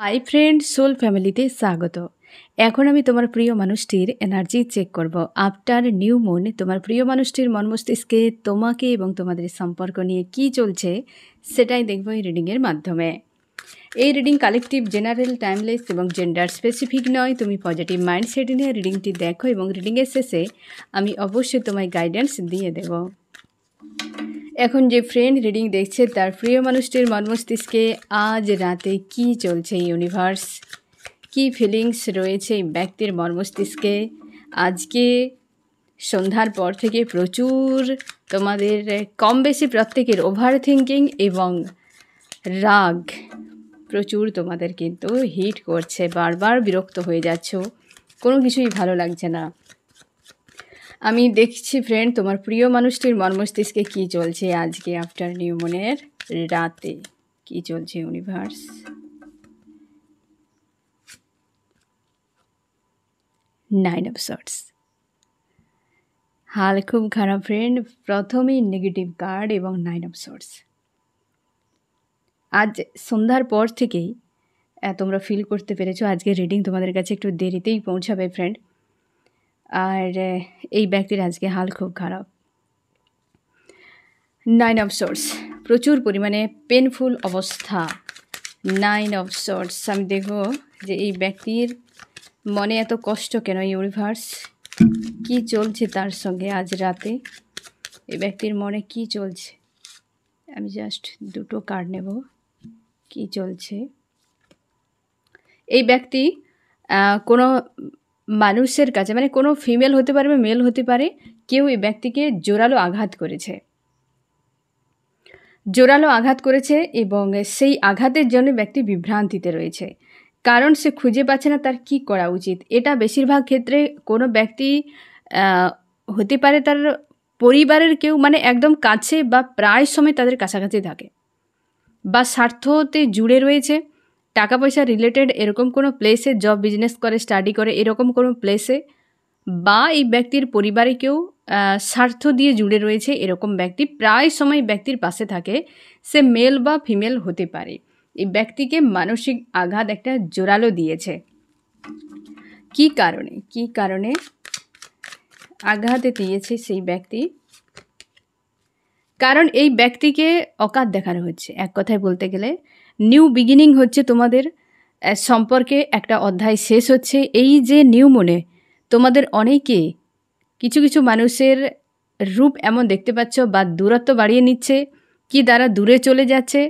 Hi friend, soul ফ্যামিলিতে স্বাগত। এখন আমি তোমার প্রিয় মানুষটির এনার্জি চেক করব। আফটার নিউ মুন তোমার প্রিয় মানুষটির মন মস্তিষ্কে তোমাকে এবং তোমাদের সম্পর্ক নিয়ে কি চলছে সেটাই দেখব এই রিডিংয়ের মাধ্যমে। এই রিডিং কালেকটিভ, জেনারেল, টাইমলেস এবং জেন্ডার স্পেসিফিক নয়। তুমি পজিটিভ মাইন্ডসেট নিয়ে রিডিংটি দেখো এবং রিডিংয়ের শেষে আমি অবশ্যই তোমায় গাইডেন্স দিয়ে দেব। এখন যে ফ্রেন্ড রিডিং দেখছে তার প্রিয় মানুষটির মন মস্তিষ্কে আজ রাতে কী চলছে, ইউনিভার্স কী ফিলিংস রয়েছে এই ব্যক্তির মন মস্তিষ্কে। আজকে সন্ধ্যার পর থেকে প্রচুর তোমাদের কম বেশি প্রত্যেকের ওভার থিঙ্কিং এবং রাগ প্রচুর তোমাদের কিন্তু হিট করছে। বারবার বিরক্ত হয়ে যাচ্ছ, কোনো কিছুই ভালো লাগছে না। আমি দেখছি ফ্রেন্ড তোমার প্রিয় মানুষটির মন মস্তিষ্কে কী চলছে আজকে আফটার নিউ মুনের রাতে, কী চলছে ইউনিভার্স। নাইন অফ সর্টস, হাল খুব খারাপ ফ্রেন্ড। প্রথমেই নেগেটিভ কার্ড এবং নাইন অফ সর্টস। আজ সন্ধ্যার পর থেকেই তোমরা ফিল করতে পেরেছো আজকে রিডিং তোমাদের কাছে একটু দেরিতেই পৌঁছাবে ফ্রেন্ড। আর এই ব্যক্তির আজকে হাল খুব খারাপ। নাইন অফ সোর্স, প্রচুর পরিমাণে পেনফুল অবস্থা। নাইন অফ সোর্স, আমি দেখব যে এই ব্যক্তির মনে এত কষ্ট কেন, ইউনিভার্স কি চলছে তার সঙ্গে আজ রাতে, এই ব্যক্তির মনে কি চলছে। আমি জাস্ট দুটো কার্ড নেব, কি চলছে। এই ব্যক্তি কোনো মানুষের কাছে, মানে কোনো ফিমেল হতে পারে, মেল হতে পারে, কেউ এই ব্যক্তিকে জোরালো আঘাত করেছে, এবং সেই আঘাতের জন্য ব্যক্তি বিভ্রান্তিতে রয়েছে, কারণ সে খুঁজে পাচ্ছে না তার কি করা উচিত। এটা বেশিরভাগ ক্ষেত্রে কোনো ব্যক্তি হতে পারে তার পরিবারের কেউ, মানে একদম কাছে বা প্রায় সময় তাদের কাছাকাছি থাকে, বা স্বার্থতে জুড়ে রয়েছে, টাকা পয়সা রিলেটেড এরকম কোনো প্লেসে, জব বিজনেস করে, স্টাডি করে এরকম কোনো প্লেসে, বা এই ব্যক্তির পরিবারে কেউ স্বার্থ দিয়ে জুড়ে রয়েছে, এরকম ব্যক্তি প্রায় সময় ব্যক্তির পাশে থাকে। সে মেল বা ফিমেল হতে পারে। এই ব্যক্তিকে মানসিক আঘাত একটা জোরালো দিয়েছে। কি কারণে আঘাত দিয়েছে সেই ব্যক্তি? কারণ এই ব্যক্তিকে অকাত দেখানো হচ্ছে। এক কথায় বলতে গেলে নিউ বিগিনিং হচ্ছে, তোমাদের সম্পর্কে একটা অধ্যায় শেষ হচ্ছে। এই যে নিউ মুনে তোমাদের অনেকে কিছু কিছু মানুষের রূপ এমন দেখতে পাচ্ছ, বা দূরত্ব বাড়িয়ে নিচ্ছে, কি দ্বারা দূরে চলে যাচ্ছে,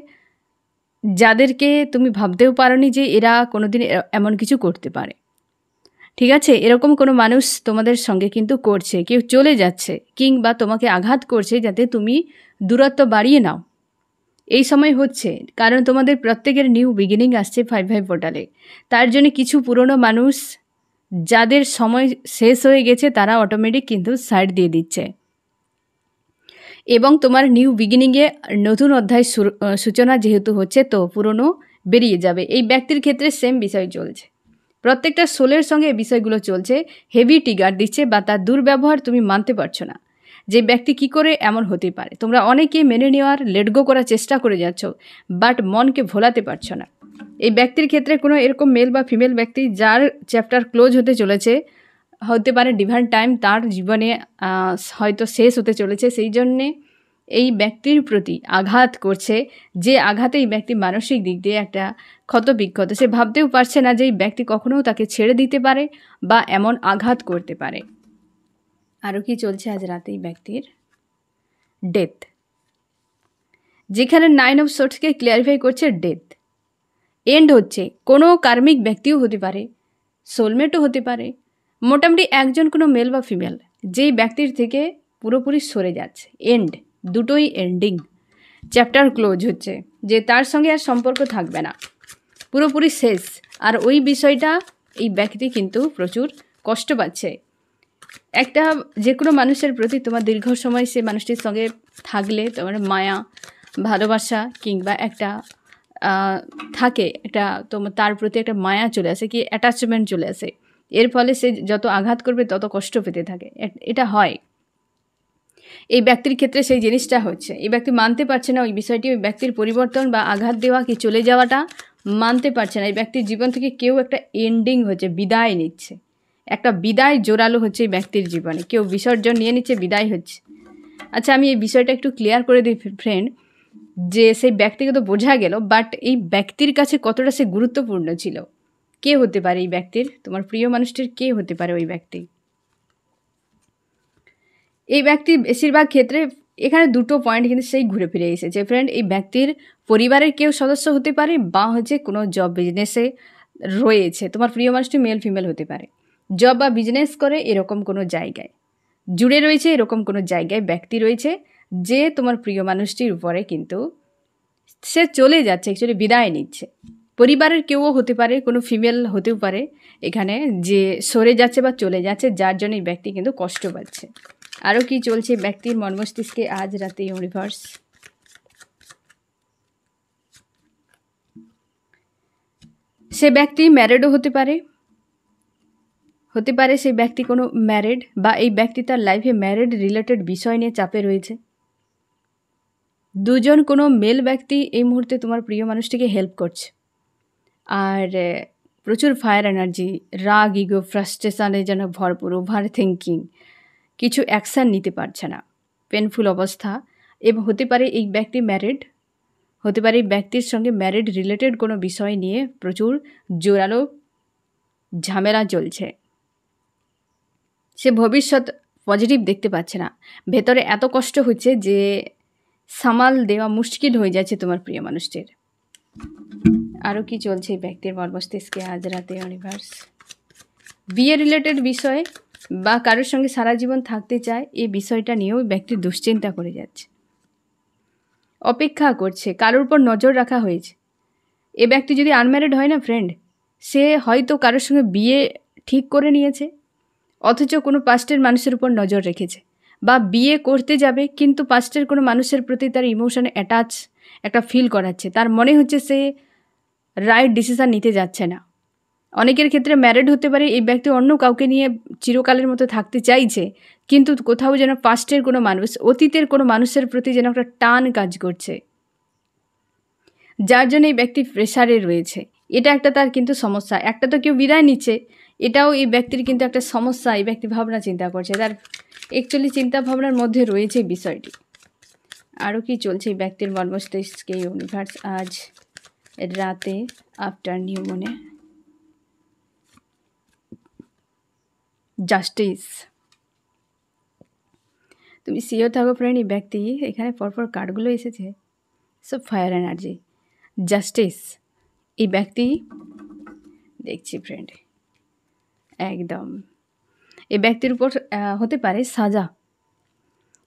যাদেরকে তুমি ভাবতেও পারোনি যে এরা কোনোদিন এমন কিছু করতে পারে। ঠিক আছে, এরকম কোনো মানুষ তোমাদের সঙ্গে কিন্তু করছে, কেউ চলে যাচ্ছে কিংবা তোমাকে আঘাত করছে যাতে তুমি দূরত্ব বাড়িয়ে নাও। এই সময় হচ্ছে, কারণ তোমাদের প্রত্যেকের নিউ বিগিনিং আসছে 5/5 পোর্টালে। তার জন্য কিছু পুরনো মানুষ যাদের সময় শেষ হয়ে গেছে তারা অটোমেটিক কিন্তু সাইড দিয়ে দিচ্ছে, এবং তোমার নিউ বিগিনিংয়ে নতুন অধ্যায় সূচনা যেহেতু হচ্ছে, তো পুরনো বেরিয়ে যাবে। এই ব্যক্তির ক্ষেত্রে সেম বিষয় চলছে, প্রত্যেকটা সোলের সঙ্গে এই বিষয়গুলো চলছে। হেভি ট্রিগার দিচ্ছে, বা তার দুর্ব্যবহার তুমি মানতে পারছো না যে ব্যক্তি কি করে এমন হতে পারে। তোমরা অনেকে মেনে নেওয়ার, লেটগো করার চেষ্টা করে যাচ্ছ, বাট মনকে ভোলাতে পারছো না। এই ব্যক্তির ক্ষেত্রে কোনো এরকম মেল বা ফিমেল ব্যক্তি যার চ্যাপ্টার ক্লোজ হতে চলেছে, হতে পারে ডিভাইন টাইম তার জীবনে হয়তো শেষ হতে চলেছে, সেই জন্যে এই ব্যক্তির প্রতি আঘাত করছে, যে আঘাতে এই ব্যক্তি মানসিক দিক দিয়ে একটা ক্ষতবিক্ষত। সে ভাবতেও পারছে না যে এই ব্যক্তি কখনও তাকে ছেড়ে দিতে পারে বা এমন আঘাত করতে পারে। আরও কি চলছে আজ রাতে এই ব্যক্তির? ডেথ, যেখানে নাইন অফ সোর্সকে ক্লিয়ারিফাই করছে ডেথ, এন্ড হচ্ছে। কোনো কার্মিক ব্যক্তিও হতে পারে, সোলমেটও হতে পারে, মোটামুটি একজন কোনো মেল বা ফিমেল যেই ব্যক্তির থেকে পুরোপুরি সরে যাচ্ছে, এন্ড, দুটোই এন্ডিং, চ্যাপ্টার ক্লোজ হচ্ছে, যে তার সঙ্গে আর সম্পর্ক থাকবে না, পুরোপুরি শেষ। আর ওই বিষয়টা এই ব্যক্তি কিন্তু প্রচুর কষ্ট পাচ্ছে। একটা যে কোনো মানুষের প্রতি তোমার দীর্ঘ সময় সে মানুষটির সঙ্গে থাকলে তোমার মায়া, ভালোবাসা কিংবা একটা থাকে, একটা তোমার তার প্রতি একটা মায়া চলে আসে, কি অ্যাটাচমেন্ট চলে আসে। এর ফলে সে যত আঘাত করবে তত কষ্ট পেতে থাকে, এটা হয়। এই ব্যক্তির ক্ষেত্রে সেই জিনিসটা হচ্ছে, এই ব্যক্তি মানতে পারছে না ওই বিষয়টি, ওই ব্যক্তির পরিবর্তন বা আঘাত দেওয়া কি চলে যাওয়াটা মানতে পারছে না। এই ব্যক্তির জীবন থেকে কেউ একটা এন্ডিং হচ্ছে, বিদায় নিচ্ছে, একটা বিদায় জোরালো হচ্ছে এই ব্যক্তির জীবনে। কেউ বিসর্জন নিয়ে নিচ্ছে, বিদায় হচ্ছে। আচ্ছা, আমি এই বিষয়টা একটু ক্লিয়ার করে দিই ফ্রেন্ড, যে সেই ব্যক্তিকে তো বোঝা গেল, বাট এই ব্যক্তির কাছে কতটা সে গুরুত্বপূর্ণ ছিল। কে হতে পারে এই ব্যক্তির, তোমার প্রিয় মানুষটির কে হতে পারে ওই ব্যক্তি? এই ব্যক্তি বেশিরভাগ ক্ষেত্রে এখানে দুটো পয়েন্ট কিন্তু সেই ঘুরে ফিরে এসেছে ফ্রেন্ড। এই ব্যক্তির পরিবারের কেউ সদস্য হতে পারে, বা হচ্ছে কোনো জব বিজনেসে রয়েছে। তোমার প্রিয় মানুষটি মেল ফিমেল হতে পারে, জব বা বিজনেস করে এরকম কোনো জায়গায় জুড়ে রয়েছে, এরকম কোনো জায়গায় ব্যক্তি রয়েছে যে তোমার প্রিয় মানুষটির উপরে কিন্তু সে চলে যাচ্ছে, অ্যাকচুয়ালি বিদায় নিচ্ছে। পরিবারের কেউও হতে পারে, কোনো ফিমেল হতেও পারে এখানে, যে সরে যাচ্ছে বা চলে যাচ্ছে, যার জন্য এই ব্যক্তি কিন্তু কষ্ট পাচ্ছে। আরও কি চলছে ব্যক্তির মন মস্তিষ্কে আজ রাতে ইউনিভার্স? সে ব্যক্তি ম্যারিডও হতে পারে, সেই ব্যক্তি কোনো ম্যারিড, বা এই ব্যক্তি তার লাইফে ম্যারিড রিলেটেড বিষয় নিয়ে চাপে রয়েছে। দুজন কোনো মেল ব্যক্তি এই মুহূর্তে তোমার প্রিয় মানুষটিকে হেল্প করছে, আর প্রচুর ফায়ার এনার্জি, রাগ, ইগো, ফ্রাস্ট্রেশনে যেন ভরপুর, ওভার থিঙ্কিং, কিছু অ্যাকশান নিতে পারছে না, পেনফুল অবস্থা। এবং হতে পারে এই ব্যক্তি ম্যারিড, হতে পারে এই ব্যক্তির সঙ্গে ম্যারিড রিলেটেড কোনো বিষয় নিয়ে প্রচুর জোরালো ঝামেলা চলছে। সে ভবিষ্যৎ পজিটিভ দেখতে পাচ্ছে না, ভেতরে এত কষ্ট হচ্ছে যে সামাল দেওয়া মুশকিল হয়ে যাচ্ছে তোমার প্রিয় মানুষটির। আরও কি চলছে এই ব্যক্তির মর্মস্তিষ্কে আজ রাতে ইউনিভার্স? বিয়ে রিলেটেড বিষয় বা কারোর সঙ্গে সারা জীবন থাকতে চায়, এই বিষয়টা নিয়েও ব্যক্তি দুশ্চিন্তা করে যাচ্ছে, অপেক্ষা করছে, কারোর উপর নজর রাখা হয়েছে। এ ব্যক্তি যদি আনম্যারিড হয় না ফ্রেন্ড, সে হয়তো কারোর সঙ্গে বিয়ে ঠিক করে নিয়েছে, অথচ কোনো পাস্টের মানুষের উপর নজর রেখেছে, বা বিয়ে করতে যাবে কিন্তু পাস্টের কোনো মানুষের প্রতি তার ইমোশনে অ্যাটাচ একটা ফিল করাচ্ছে, তার মনে হচ্ছে সে রাইট ডিসিশান নিতে যাচ্ছে না। অনেকের ক্ষেত্রে ম্যারিড হতে পারে, এই ব্যক্তি অন্য কাউকে নিয়ে চিরকালের মতো থাকতে চাইছে, কিন্তু কোথাও যেন পাস্টের কোনো মানুষ, অতীতের কোনো মানুষের প্রতি যেন একটা টান কাজ করছে, যার জন্য এই ব্যক্তি প্রেশারে রয়েছে। এটা একটা তার কিন্তু সমস্যা। একটা তো কেউ বিদায় নিচ্ছে, এটাও এই ব্যক্তির কিন্তু একটা সমস্যা। এই ব্যক্তি ভাবনা চিন্তা করছে, তার অ্যাকচুয়ালি চিন্তা ভাবনার মধ্যে রয়েছে বিষয়টি। আরও কি চলছে এই ব্যক্তির মর্মস্তিষ্কে ইউনিভার্স আজ রাতে আফটার নিউ মুনে? জাস্টিস। তুমি সিওর থাকো ফ্রেন্ড, এই ব্যক্তি এখানে পরপর কার্ডগুলো এসেছে, সব ফায়ার এনার্জি, জাস্টিস। এই ব্যক্তি দেখছি ফ্রেন্ড, একদম এই ব্যক্তির উপর হতে পারে সাজা।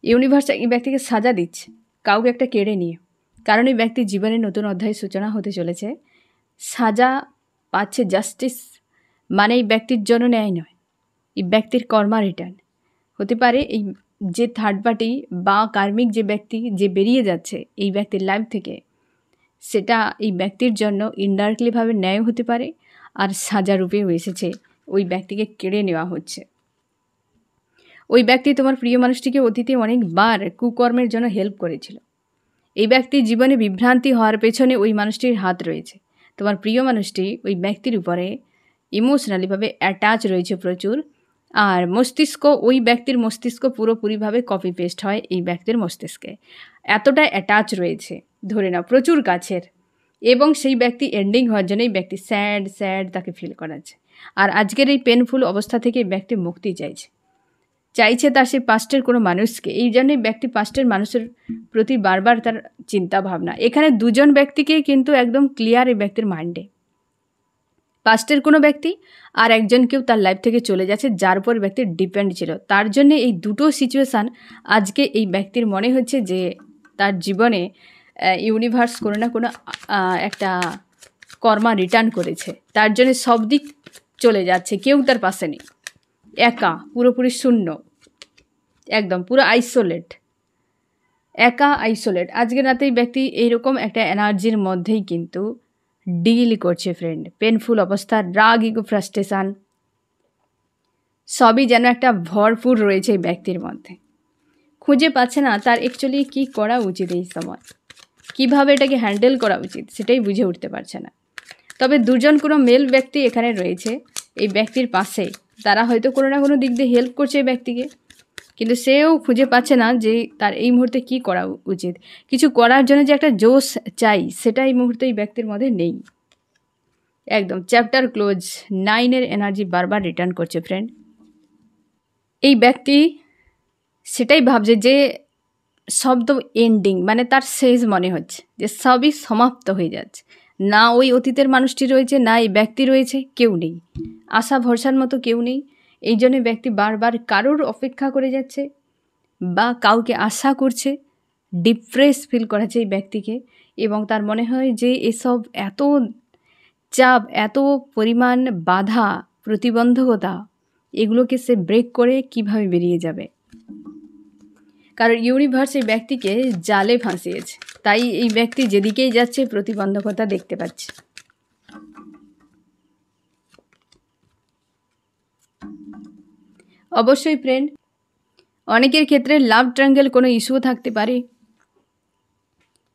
ইউনিভার্স এই ব্যক্তিকে সাজা দিচ্ছে, কাউকে একটা কেড়ে নিয়ে, কারণ এই ব্যক্তির জীবনে নতুন অধ্যায়ের সূচনা হতে চলেছে। সাজা পাচ্ছে, জাস্টিস মানে এই ব্যক্তির জন্য ন্যায় নয়, এই ব্যক্তির কর্মা রিটার্ন হতে পারে। এই যে থার্ড পার্টি বা কার্মিক যে ব্যক্তি যে বেরিয়ে যাচ্ছে এই ব্যক্তির লাইফ থেকে, সেটা এই ব্যক্তির জন্য ইনডাইরেক্টলিভাবে ন্যায় হতে পারে, আর সাজা রূপেও এসেছে, ওই ব্যক্তিকে কেড়ে নেওয়া হচ্ছে। ওই ব্যক্তি তোমার প্রিয় মানুষটিকে অতীতে অনেকবার কুকর্মের জন্য হেল্প করেছিল। এই ব্যক্তির জীবনে বিভ্রান্তি হওয়ার পেছনে ওই মানুষটির হাত রয়েছে। তোমার প্রিয় মানুষটি ওই ব্যক্তির উপরে ইমোশনালিভাবে অ্যাটাচ রয়েছে প্রচুর, আর মস্তিষ্ক, ওই ব্যক্তির মস্তিষ্ক পুরোপুরিভাবে কপি পেস্ট হয় এই ব্যক্তির মস্তিষ্কে, এতটা অ্যাটাচ রয়েছে ধরে নাও, প্রচুর কাছের। এবং সেই ব্যক্তি এন্ডিং হওয়ার জন্য এই ব্যক্তি স্যাড তাকে ফিল করাচ্ছে। আর আজকের এই পেনফুল অবস্থা থেকে এই ব্যক্তি মুক্তি চাইছে তার সেই পাস্টের কোনো মানুষকে। এই জন্যই ব্যক্তি পাস্টের মানুষের প্রতি বারবার তার চিন্তা ভাবনা। এখানে দুজন ব্যক্তিকে কিন্তু একদম ক্লিয়ার এই ব্যক্তির মাইন্ডে, পাস্টের কোনো ব্যক্তি আর একজন কেউ তার লাইফ থেকে চলে যাচ্ছে, যার উপর ব্যক্তির ডিপেন্ড ছিল। তার জন্য এই দুটো সিচুয়েশান আজকে এই ব্যক্তির মনে হচ্ছে যে তার জীবনে ইউনিভার্স কোনো না কোনো একটা কর্মা রিটার্ন করেছে, তার জন্য সব দিক চলে যাচ্ছে, কেউ তার পাশে নেই, একা, পুরোপুরি শূন্য, একদম পুরো আইসোলেট, একা আইসোলেট। আজকে রাতেই ব্যক্তি এইরকম একটা এনার্জির মধ্যেই কিন্তু ডিল করছে ফ্রেন্ড। পেনফুল অবস্থা, রাগ, ইগো, ফ্রাস্ট্রেশান সবই যেন একটা ভরপুর রয়েছে এই ব্যক্তির মধ্যে। খুঁজে পাচ্ছে না তার অ্যাকচুয়ালি কী করা উচিত, এই সময় কীভাবে এটাকে হ্যান্ডেল করা উচিত সেটাই বুঝে উঠতে পারছে না। তবে দুজন কোনো মেল ব্যক্তি এখানে রয়েছে এই ব্যক্তির পাশে, তারা হয়তো কোনো না কোনো দিক দিয়ে হেল্প করছে এই ব্যক্তিকে, কিন্তু সেও খুঁজে পাচ্ছে না যে তার এই মুহূর্তে কী করা উচিত। কিছু করার জন্য যে একটা জোশ চাই, সেটা এই মুহূর্তে এই ব্যক্তির মধ্যে নেই। একদম চ্যাপ্টার ক্লোজ। 9-এর এনার্জি বারবার রিটার্ন করছে ফ্রেন্ড। এই ব্যক্তি সেটাই ভাবছে যে শব্দ এন্ডিং, মানে তার শেষ মনে হচ্ছে যে সবই সমাপ্ত হয়ে যাচ্ছে। না ওই অতীতের মানুষটি রয়েছে, না এই ব্যক্তি রয়েছে, কেউ নেই, আশা ভরসার মতো কেউ নেই। এই জন্য ব্যক্তি বারবার কারোর অপেক্ষা করে যাচ্ছে বা কাউকে আশা করছে। ডিপ্রেস ফিল করাচ্ছে এই ব্যক্তিকে, এবং তার মনে হয় যে এসব এত চাপ, এত পরিমাণ বাধা, প্রতিবন্ধকতা, এগুলোকে সে ব্রেক করে কিভাবে বেরিয়ে যাবে। কারণ ইউনিভার্স এই ব্যক্তিকে জালে ফাঁসিয়েছে, তাই এই ব্যক্তি যেদিকেই যাচ্ছে প্রতিবন্ধকতা দেখতে পাচ্ছে। অবশ্যই ফ্রেন্ড, অনেকের ক্ষেত্রে লাভ ট্রায়াঙ্গেল কোনো ইস্যু থাকতে পারে,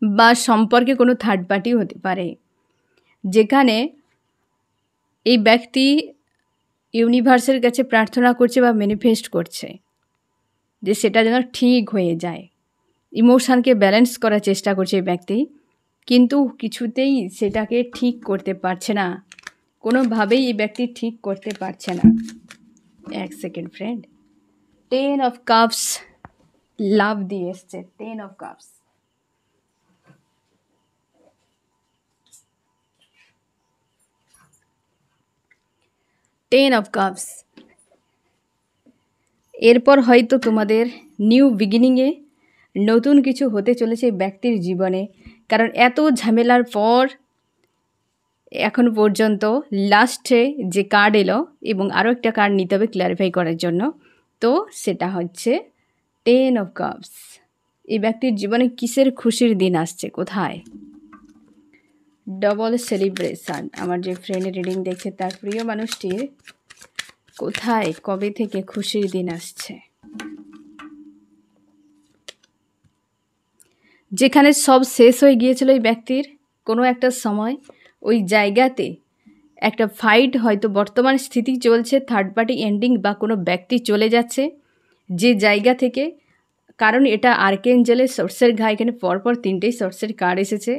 বা সম্পর্কে কোনো থার্ড পার্টিও হতে পারে, যেখানে এই ব্যক্তি ইউনিভার্সের কাছে প্রার্থনা করছে বা ম্যানিফেস্ট করছে যে সেটা যেন ঠিক হয়ে যায়। ইমোশানকে ব্যালেন্স করার চেষ্টা করছে এই ব্যক্তি, কিন্তু কিছুতেই সেটাকে ঠিক করতে পারছে না, কোনোভাবেই এই ব্যক্তি ঠিক করতে পারছে না। এক সেকেন্ড ফ্রেন্ড, 10 অফ কাপস লাভ দিয়ে এসছে। 10 of cups, ten of cups. এরপর হয়তো তোমাদের নিউ বিগিনিংয়ে নতুন কিছু হতে চলেছে ব্যক্তির জীবনে, কারণ এত ঝামেলার পর এখন পর্যন্ত লাস্টে যে কার্ড এলো, এবং আরও একটা কার্ড নিতে হবে ক্ল্যারিফাই করার জন্য, তো সেটা হচ্ছে 10 অফ কাপস। এই ব্যক্তির জীবনে কিসের খুশির দিন আসছে, কোথায়? Double celebration. আমার যে ফ্রেন্ড রিডিং দেখছে তার প্রিয় মানুষটির কোথায়, কবে থেকে খুশির দিন আসছে? যেখানে সব শেষ হয়ে গিয়েছিল এই ব্যক্তির কোনো একটা সময়, ওই জায়গাতে একটা ফাইট, হয়তো বর্তমান স্থিতি চলছে, থার্ড পার্টি এন্ডিং বা কোনো ব্যক্তি চলে যাচ্ছে যে জায়গা থেকে। কারণ এটা আর্কেঞ্জেলের সোর্সের ঘা, এখানে পরপর 3টেই সোর্সের কার্ড এসেছে।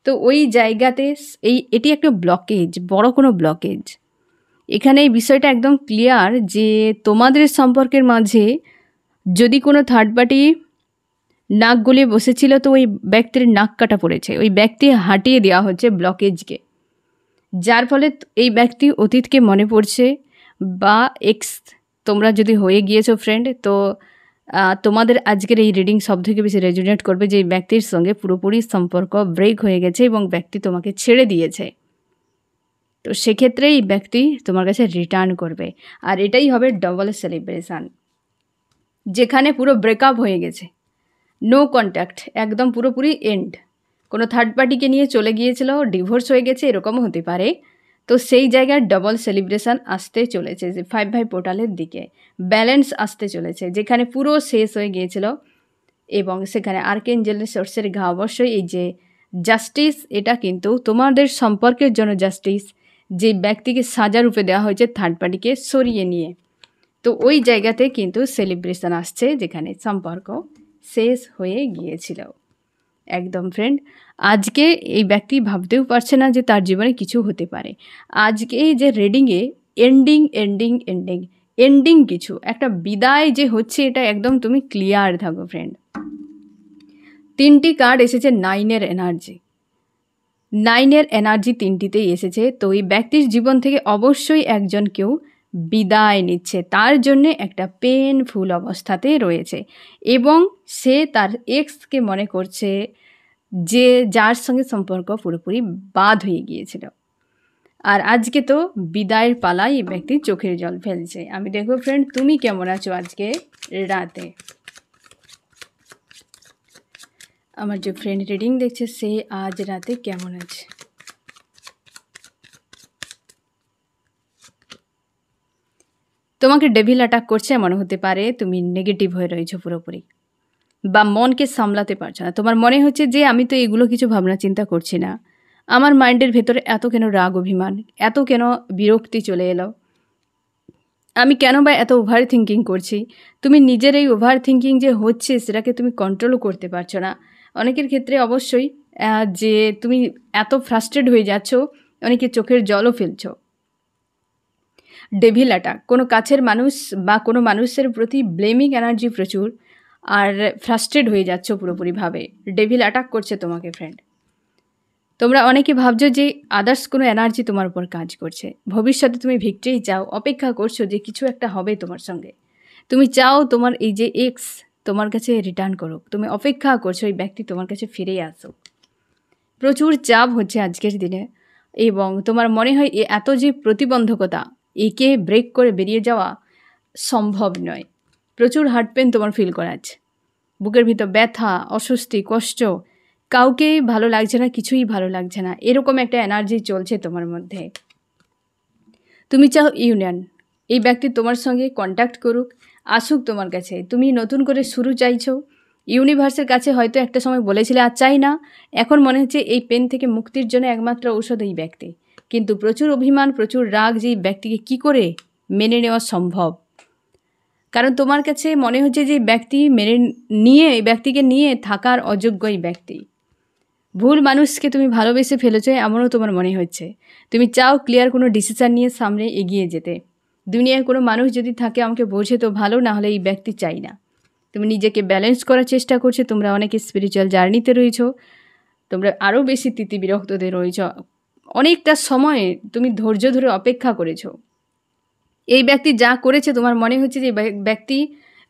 তো ওই জায়গাতে এটি একটা ব্লকেজ, বড় কোনো ব্লকেজ। এখানে এই বিষয়টা একদম ক্লিয়ার যে তোমাদের সম্পর্কের মাঝে যদি কোনো থার্ড পার্টি নাক গলিয়ে বসেছিল, তো ওই ব্যক্তির নাক কাটা পড়েছে, ওই ব্যক্তি হাঁটিয়ে দেওয়া হচ্ছে ব্লকেজকে, যার ফলে এই ব্যক্তি অতীতকে মনে পড়ছে, বা এক্স তোমরা যদি হয়ে গিয়েছো ফ্রেন্ড, তো তোমাদের আজকের এই রিডিং সব থেকে বেশি রেজোনেট করবে যে এই ব্যক্তির সঙ্গে পুরোপুরি সম্পর্ক ব্রেক হয়ে গেছে এবং ব্যক্তি তোমাকে ছেড়ে দিয়েছে। তো সেক্ষেত্রে এই ব্যক্তি তোমার কাছে রিটার্ন করবে, আর এটাই হবে ডবল সেলিব্রেশন, যেখানে পুরো ব্রেকআপ হয়ে গেছে, নো কন্ট্যাক্ট, একদম পুরোপুরি এন্ড। কোনো থার্ড পার্টিকে নিয়ে চলে গিয়েছিল, ডিভোর্স হয়ে গেছে, এরকমও হতে পারে। তো সেই জায়গায় ডবল সেলিব্রেশন আসতে চলেছে, যে 5 পোর্টালের দিকে ব্যালেন্স আসতে চলেছে, যেখানে পুরো শেষ হয়ে গিয়েছিল। এবং সেখানে আর্কেঞ্জেলের সোর্সের ঘা অবশ্যই এই যে জাস্টিস, এটা কিন্তু তোমাদের সম্পর্কের জন্য জাস্টিস, যে ব্যক্তিকে সাজা রূপে দেওয়া হয়েছে থার্ড পার্টিকে সরিয়ে নিয়ে। তো ওই জায়গাতে কিন্তু সেলিব্রেশন আসছে, যেখানে সম্পর্ক শেষ হয়ে গিয়েছিল। একদম ফ্রেন্ড, আজকে এই ব্যক্তি ভাবতেও পারছে না যে তার জীবনে কিছু হতে পারে। আজকে এই যে রিডিংয়ে এন্ডিং এন্ডিং এন্ডিং এন্ডিং, কিছু একটা বিদায় যে হচ্ছে, এটা একদম তুমি ক্লিয়ার থাকো ফ্রেন্ড। 3টি কার্ড এসেছে 9-এর এনার্জি। 9-এর এনার্জি 3টিতেই এসেছে। তো এই ব্যক্তির জীবন থেকে অবশ্যই একজন কেউ বিদায় নিচ্ছে, তার জন্যে একটা পেনফুল অবস্থাতে রয়েছে, এবং সে তার এক্সকে মনে করছে, যে যার সঙ্গে সম্পর্ক পুরোপুরি বাদ হয়ে গিয়েছিল। আর আজকে তো বিদায়ের পালায় এই ব্যক্তি চোখের জল ফেলছে। আমি দেখো ফ্রেন্ড, তুমি কেমন আছো আজকে রাতে? আমার যে ফ্রেন্ড রিডিং দেখছে সে আজ রাতে কেমন আছে? তোমাকে ডেভিল অ্যাটাক করছে, মনে হতে পারে তুমি নেগেটিভ হয়ে রয়েছো পুরোপুরি, বা মনকে সামলাতে পারছো না। তোমার মনে হচ্ছে যে আমি তো এগুলো কিছু ভাবনা চিন্তা করছি না, আমার মাইন্ডের ভেতরে এত কেন রাগ অভিমান, এত কেন বিরক্তি চলে এলো, আমি কেন বা এত ওভার থিঙ্কিং করছি। তুমি নিজের এই ওভার থিঙ্কিং যে হচ্ছে সেটাকে তুমি কন্ট্রোলও করতে পারছো না। অনেকের ক্ষেত্রে অবশ্যই যে তুমি এত ফ্রাস্ট্রেট হয়ে যাচ্ছ, অনেকে চোখের জলও ফেলছো। ডেভিল অ্যাটাক, কোনো কাছের মানুষ বা কোনো মানুষের প্রতি ব্লেমিং এনার্জি প্রচুর, আর ফ্রাস্ট্রেট হয়ে যাচ্ছ পুরোপুরিভাবে। ডেভিল অ্যাটাক করছে তোমাকে ফ্রেন্ড। তোমরা অনেকে ভাবছো যে আদার্স কোনো এনার্জি তোমার উপর কাজ করছে। ভবিষ্যতে তুমি ভিক্টরি চাও, অপেক্ষা করছো যে কিছু একটা হবে তোমার সঙ্গে। তুমি চাও তোমার এই যে এক্স তোমার কাছে রিটার্ন করুক, তুমি অপেক্ষা করছো এই ব্যক্তি তোমার কাছে ফিরেই আসুক। প্রচুর চাপ হচ্ছে আজকের দিনে, এবং তোমার মনে হয় এত যে প্রতিবন্ধকতা, একে ব্রেক করে বেরিয়ে যাওয়া সম্ভব নয়। প্রচুর হার্ট পেন তোমার ফিল করাচ্ছে, বুকের ভিতর ব্যথা, অস্বস্তি, কষ্ট, কাউকেই ভালো লাগছে না, কিছুই ভালো লাগছে না, এরকম একটা এনার্জি চলছে তোমার মধ্যে। তুমি চাও ইউনিয়ন, এই ব্যক্তি তোমার সঙ্গে কন্ট্যাক্ট করুক, আসুক তোমার কাছে। তুমি নতুন করে শুরু চাইছো। ইউনিভার্সের কাছে হয়তো একটা সময় বলেছিলে আর চাই না, এখন মনে হচ্ছে এই পেন থেকে মুক্তির জন্য একমাত্র ঔষধ এই ব্যক্তি। কিন্তু প্রচুর অভিমান, প্রচুর রাগ যে এই ব্যক্তিকে কী করে মেনে নেওয়া সম্ভব। কারণ তোমার কাছে মনে হচ্ছে যে ব্যক্তি মেনে নিয়ে, এই ব্যক্তিকে নিয়ে থাকার অযোগ্য এই ব্যক্তি। ভুল মানুষকে তুমি ভালোবেসে ফেলেছো এমনও তোমার মনে হচ্ছে। তুমি চাও ক্লিয়ার কোনো ডিসিশান নিয়ে সামনে এগিয়ে যেতে। দুনিয়ায় কোনো মানুষ যদি থাকে আমাকে বোঝে তো ভালো, না হলে এই ব্যক্তি চাই না। তুমি নিজেকে ব্যালেন্স করার চেষ্টা করছো। তোমরা অনেকে স্পিরিচুয়াল জার্নিতে রয়েছো, তোমরা আরও বেশি বিরক্ততে রয়েছ। অনেকটা সময় তুমি ধৈর্য ধরে অপেক্ষা করেছো। এই ব্যক্তি যা করেছে তোমার মনে হচ্ছে যে ব্যক্তি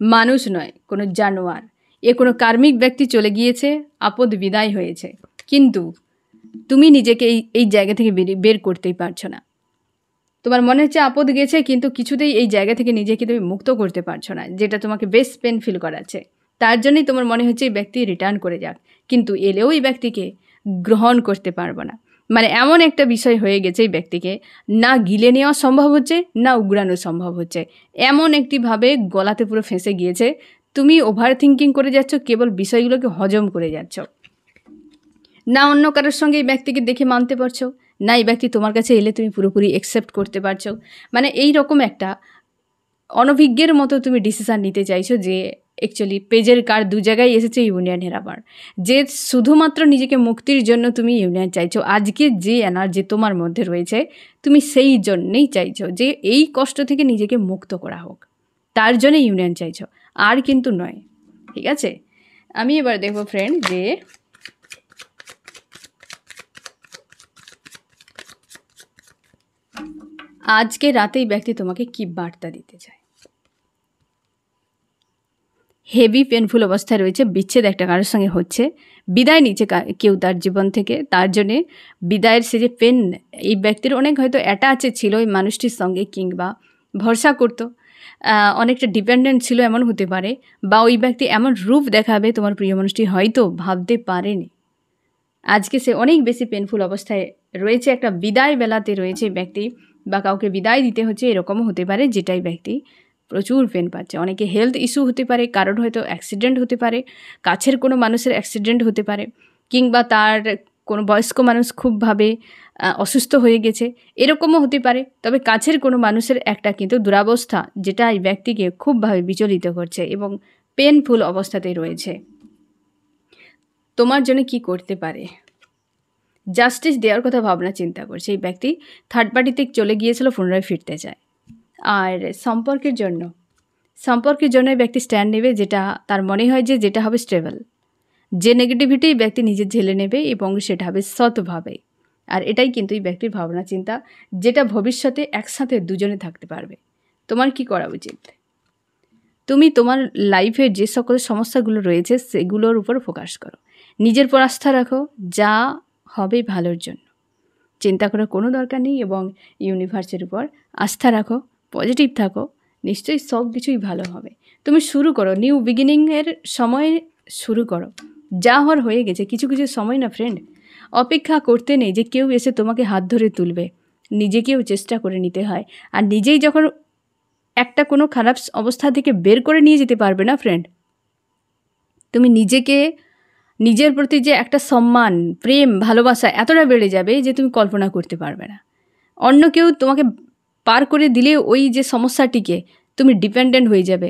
মানুষ নয়, কোনো জানোয়ার। এ কোনো কার্মিক ব্যক্তি চলে গিয়েছে, আপদ বিদায় হয়েছে, কিন্তু তুমি নিজেকে এই জায়গা থেকে বের করতেই পারছো না। তোমার মনে হচ্ছে আপদ গেছে, কিন্তু কিছুতেই এই জায়গা থেকে নিজেকে তুমি মুক্ত করতে পারছো না, যেটা তোমাকে বেশ পেন ফিল করাচ্ছে। তার জন্যই তোমার মনে হচ্ছে এই ব্যক্তি রিটার্ন করে যাক, কিন্তু এলেও এই ব্যক্তিকে গ্রহণ করতে পারবো না। মানে এমন একটা বিষয় হয়ে গেছে এই ব্যক্তিকে না গিলে নেওয়া সম্ভব হচ্ছে, না উগড়ানো সম্ভব হচ্ছে। এমন একটিভাবে গলাতে পুরো ফেঁসে গিয়েছে। তুমি ওভার থিঙ্কিং করে যাচ্ছ, কেবল বিষয়গুলোকে হজম করে যাচ্ছ। না অন্য কারোর সঙ্গে এই ব্যক্তিকে দেখে মানতে পারছো, না এই ব্যক্তি তোমার কাছে এলে তুমি পুরোপুরি অ্যাকসেপ্ট করতে পারছো। মানে এই রকম একটা অনভিজ্ঞের মতো তুমি ডিসিশান নিতে চাইছো যে অ্যাকচুয়ালি পেজের কার্ড দু জায়গায় এসেছে ইউনিয়নের। আবার যে শুধুমাত্র নিজেকে মুক্তির জন্য তুমি ইউনিয়ন চাইছো, আজকে যে এনার্জি তোমার মধ্যে রয়েছে তুমি সেই জন্যেই চাইছো যে এই কষ্ট থেকে নিজেকে মুক্ত করা হোক, তার জন্য ইউনিয়ন চাইছো, আর কিন্তু নয়। ঠিক আছে, আমি এবার দেখবো ফ্রেন্ড যে আজকে রাতেই ব্যক্তি তোমাকে কি বার্তা দিতে চায়। হেভি পেনফুল অবস্থায় রয়েছে, বিচ্ছেদ একটা কারোর সঙ্গে হচ্ছে, বিদায় নিচ্ছে কেউ তার জীবন থেকে। তার জন্যে বিদায়ের সে যে পেন, এই ব্যক্তির অনেক হয়তো অ্যাটাচে ছিল এই মানুষটির সঙ্গে, কিংবা ভরসা করতো, অনেকটা ডিপেন্ডেন্ট ছিল, এমন হতে পারে। বা ওই ব্যক্তি এমন রূপ দেখাবে তোমার প্রিয় মানুষটি হয়তো ভাবতে পারেনি। আজকে সে অনেক বেশি পেনফুল অবস্থায় রয়েছে, একটা বিদায় বেলাতে রয়েছে ব্যক্তি, বা কাউকে বিদায় দিতে হচ্ছে, এরকমও হতে পারে যেটাই ব্যক্তি প্রচুর পেন পাচ্ছে। অনেকে হেলথ ইস্যু হতে পারে, কারোর হয়তো অ্যাক্সিডেন্ট হতে পারে, কাছের কোনো মানুষের অ্যাক্সিডেন্ট হতে পারে, কিংবা তার কোনো বয়স্ক মানুষ খুবভাবে অসুস্থ হয়ে গেছে, এরকমও হতে পারে। তবে কাছের কোনো মানুষের একটা কিন্তু দুরাবস্থা, যেটা এই ব্যক্তিকে খুবভাবে বিচলিত করছে এবং পেনফুল অবস্থাতে রয়েছে। তোমার জন্য কি করতে পারে? জাস্টিস দেওয়ার কথা ভাবনা চিন্তা করছে এই ব্যক্তি। থার্ড পার্টিতে চলে গিয়েছিল, পুনরায় ফিরতে চায়। আর সম্পর্কের জন্য এই ব্যক্তি স্ট্যান্ড নেবে, যেটা তার মনে হয় যে যেটা হবে স্টেবল। যে নেগেটিভিটি এই ব্যক্তি নিজে ঝেলে নেবে এবং সেটা হবে সৎভাবে। আর এটাই কিন্তু এই ব্যক্তির ভাবনা চিন্তা, যেটা ভবিষ্যতে একসাথে দুজনে থাকতে পারবে। তোমার কি করা উচিত? তুমি তোমার লাইফের যে সকল সমস্যাগুলো রয়েছে সেগুলোর উপর ফোকাস করো, নিজের উপর আস্থা রাখো, যা হবে ভালোর জন্য। চিন্তা করার কোনো দরকার নেই, এবং ইউনিভার্সের উপর আস্থা রাখো, পজিটিভ থাকো, নিশ্চয়ই সব কিছুই ভালো হবে। তুমি শুরু করো, নিউ বিগিনিংয়ের সময় শুরু করো। যা হওয়ার হয়ে গেছে, কিছু কিছু সময় না ফ্রেন্ড, অপেক্ষা করতে নেই যে কেউ এসে তোমাকে হাত ধরে তুলবে, নিজেকেও চেষ্টা করে নিতে হয়। আর নিজেই যখন একটা কোনো খারাপ অবস্থা থেকে বের করে নিয়ে যেতে পারবে না ফ্রেন্ড, তুমি নিজেকে নিজের প্রতি যে একটা সম্মান, প্রেম, ভালোবাসা এতটা বেড়ে যাবে যে তুমি কল্পনা করতে পারবে না। অন্য কেউ তোমাকে পার করে দিলে ওই যে সমস্যাটিকে তুমি ডিপেন্ডেন্ট হয়ে যাবে,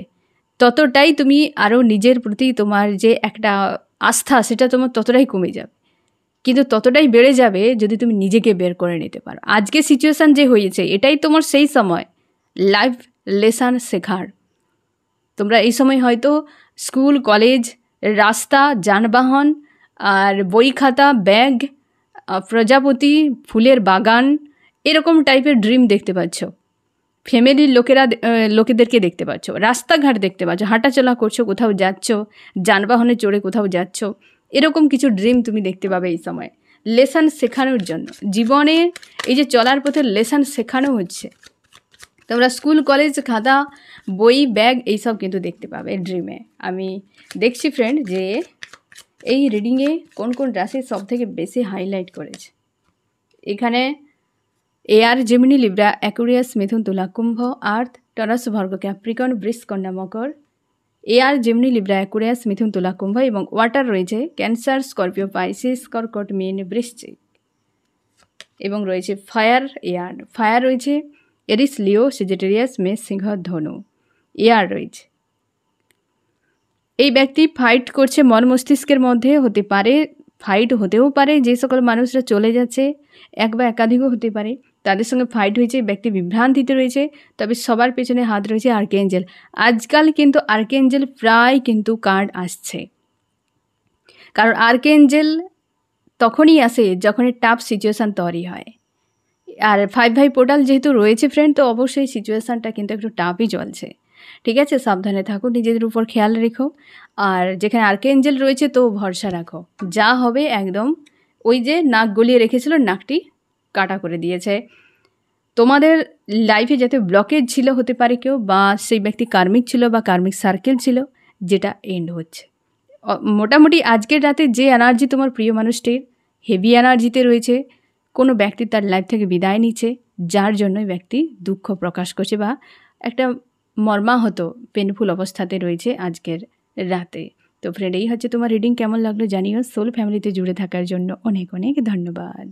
ততটাই তুমি আরও নিজের প্রতি তোমার যে একটা আস্থা সেটা তোমার ততটাই কমে যাবে। কিন্তু ততটাই বেড়ে যাবে যদি তুমি নিজেকে বের করে নিতে পারো। আজকে সিচুয়েশান যে হয়েছে এটাই তোমার সেই সময় লাইফ লেসন শেখার। তোমরা এই সময় হয়তো স্কুল, কলেজ, রাস্তা, যানবাহন আর বই খাতা, ব্যাগ, প্রজাপতি, ফুলের বাগান এরকম টাইপের ড্রিম দেখতে পাচ্ছ। ফ্যামিলির লোকেদেরকে দেখতে পাচ্ছ, রাস্তাঘাট দেখতে পাচ্ছ, হাঁটাচলা করছো, কোথাও যাচ্ছ, যানবাহনে চড়ে কোথাও যাচ্ছ, এরকম কিছু ড্রিম তুমি দেখতে পাবে এই সময় লেসন শেখানোর জন্য। জীবনে এই যে চলার পথে লেসন শেখানো হচ্ছে, তোমরা স্কুল, কলেজ, খাতা, বই, ব্যাগ এইসব কিন্তু দেখতে পাবে ড্রিমে। আমি দেখছি ফ্রেন্ড যে এই রিডিংয়ে কোন কোন রাশি সব থেকে বেশি হাইলাইট করেছে। এখানে এয়ার, জেমিনি, লিব্রা, অ্যাকুরিয়াস, মিথুন, তুলা, কুম্ভ, আর্থ, টরাস, ভার্গো, ক্যাপ্রিকন, বৃষ, কন্যা, মকর। এয়ার, জেমিনি, লিব্রা, অ্যাকুরিয়াস, মিথুন, তুলা, কুম্ভ এবং ওয়াটার রয়েছে ক্যান্সার, স্করপিও, পাইসিস, কর্কট, মীন, বৃশ্চিক। এবং রয়েছে ফায়ার, এয়ার। ফায়ার রয়েছে এরিস, লিও, সেজিটেরিয়াস, মেষ, সিংহ, ধনু। এয়ার রয়েছে। এই ব্যক্তি ফাইট করছে মন মস্তিষ্কের মধ্যে, হতে পারে ফাইট হতেও পারে যে সকল মানুষরা চলে যাচ্ছে, এক বা একাধিকও হতে পারে, তাদের সঙ্গে ফাইট হয়েছে, ব্যক্তি বিভ্রান্তিতে রয়েছে। তবে সবার পেছনে হাত রয়েছে আর্কেঞ্জেল। আজকাল কিন্তু আর্কেঞ্জেল প্রায় কিন্তু কার্ড আসছে, কারণ আর্কেঞ্জেল তখনই আসে যখন টাফ সিচুয়েশান তৈরি হয়। আর 5 পোর্টাল যেহেতু রয়েছে ফ্রেন্ড, তো অবশ্যই সিচুয়েশানটা কিন্তু একটু টাফই চলছে। ঠিক আছে, সাবধানে থাকো, নিজেদের উপর খেয়াল রেখো। আর যেখানে আর্কেঞ্জেল রয়েছে তো ভরসা রাখো, যা হবে একদম ওই যে নাক গলিয়ে রেখেছিল, নাকটি কাটা করে দিয়েছে। তোমাদের লাইফে যাতে ব্লকেজ ছিল হতে পারে কেউ, বা সেই ব্যক্তি কার্মিক ছিল বা কার্মিক সার্কেল ছিল, যেটা এন্ড হচ্ছে। মোটামুটি আজকের রাতে যে এনার্জি তোমার প্রিয় মানুষটির হেভি এনার্জিতে রয়েছে, কোনো ব্যক্তি তার লাইফ থেকে বিদায় নিচ্ছে, যার জন্যই ব্যক্তি দুঃখ প্রকাশ করছে বা একটা মর্মাহত পেনফুল অবস্থাতে রয়েছে আজকের রাতে। তো ফ্রেন্ড, এই হচ্ছে তোমার রিডিং। কেমন লাগলো জানিও। সোল ফ্যামিলিতে জুড়ে থাকার জন্য অনেক অনেক ধন্যবাদ।